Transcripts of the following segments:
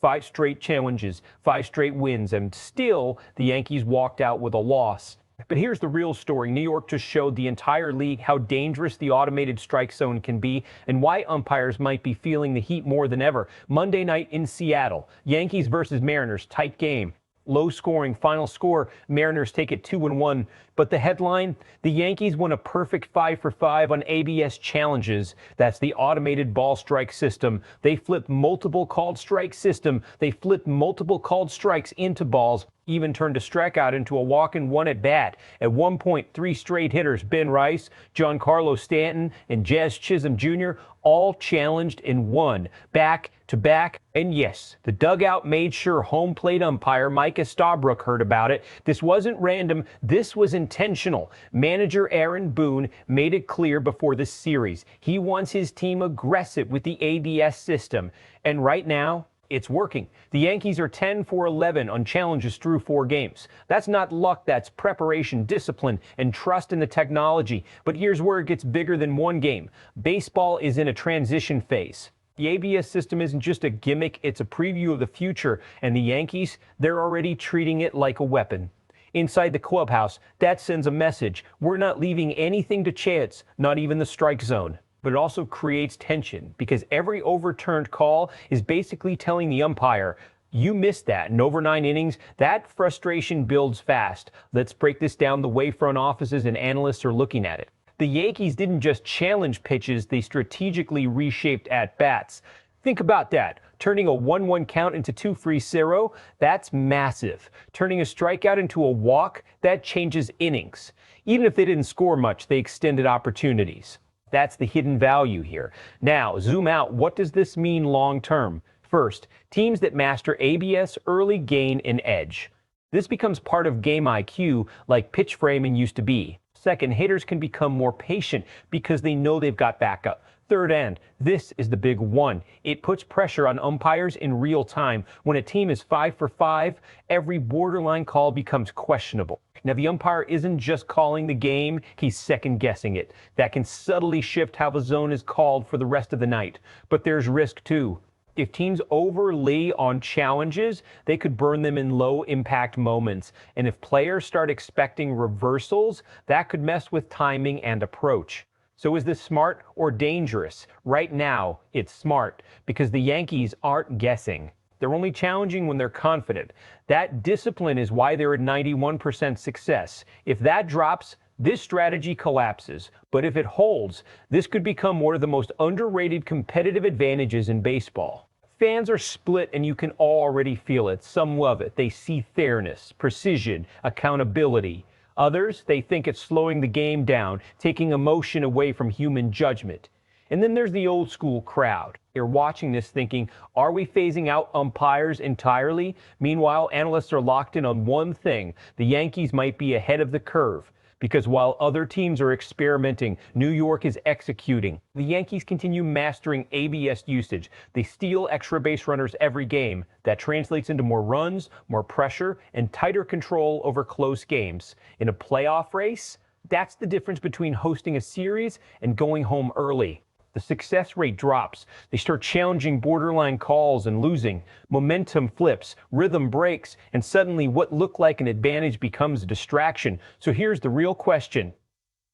5 straight challenges, 5 straight wins, and still the Yankees walked out with a loss. But here's the real story. New York just showed the entire league how dangerous the automated strike zone can be and why umpires might be feeling the heat more than ever. Monday night in Seattle, Yankees versus Mariners, tight game. Low scoring final score, Mariners take it 2-1. But the headline, the Yankees won a perfect 5 for 5 on ABS challenges. That's the automated ball strike system. They flipped multiple called strike system. They flipped multiple called strikes into balls, even turned a strikeout into a walk and one at bat. At one point, 3 straight hitters, Ben Rice, Giancarlo Stanton, and Chisholm Jr., all challenged and won back to back. And yes, the dugout made sure home plate umpire Mike Estabrook heard about it. This wasn't random. This was intentional. Manager Aaron Boone made it clear before the series. He wants his team aggressive with the ABS system. And right now, it's working. The Yankees are 10 for 11 on challenges through 4 games. That's not luck, that's preparation, discipline, and trust in the technology. But here's where it gets bigger than one game. Baseball is in a transition phase. The ABS system isn't just a gimmick, it's a preview of the future. And the Yankees, they're already treating it like a weapon. Inside the clubhouse, that sends a message. We're not leaving anything to chance, not even the strike zone. But it also creates tension because every overturned call is basically telling the umpire, you missed that. And over 9 innings, that frustration builds fast. Let's break this down the way front offices and analysts are looking at it. The Yankees didn't just challenge pitches, they strategically reshaped at-bats. Think about that. Turning a 1-1 count into 2 free 0, that's massive. Turning a strikeout into a walk, that changes innings. Even if they didn't score much, they extended opportunities. That's the hidden value here. Now, zoom out. What does this mean long term? First, teams that master ABS early gain an edge. This becomes part of game IQ like pitch framing used to be. Second, hitters can become more patient because they know they've got backup. Third, and this is the big one. It puts pressure on umpires in real time. When a team is 5 for 5, every borderline call becomes questionable. Now, the umpire isn't just calling the game, he's second-guessing it. That can subtly shift how the zone is called for the rest of the night. But there's risk, too. If teams overlay on challenges, they could burn them in low-impact moments. And if players start expecting reversals, that could mess with timing and approach. So is this smart or dangerous? Right now, it's smart because the Yankees aren't guessing. They're only challenging when they're confident. That discipline is why they're at 91% success. If that drops, this strategy collapses. But if it holds, this could become one of the most underrated competitive advantages in baseball. Fans are split and you can already feel it. Some love it. They see fairness, precision, accountability. Others, they think it's slowing the game down, taking emotion away from human judgment. And then there's the old school crowd. They're watching this thinking, are we phasing out umpires entirely? Meanwhile, analysts are locked in on one thing. The Yankees might be ahead of the curve. Because while other teams are experimenting, New York is executing. The Yankees continue mastering ABS usage. They steal extra base runners every game. That translates into more runs, more pressure, and tighter control over close games. In a playoff race, that's the difference between hosting a series and going home early. The success rate drops. They start challenging borderline calls and losing. Momentum flips, rhythm breaks, and suddenly what looked like an advantage becomes a distraction. So here's the real question.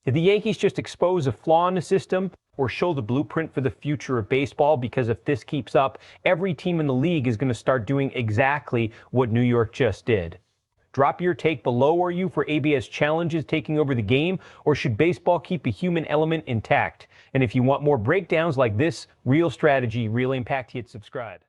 Did the Yankees just expose a flaw in the system or show the blueprint for the future of baseball? Because if this keeps up, every team in the league is going to start doing exactly what New York just did. Drop your take below. Are you for ABS challenges taking over the game, or should baseball keep a human element intact? And if you want more breakdowns like this, real strategy, real impact, hit subscribe.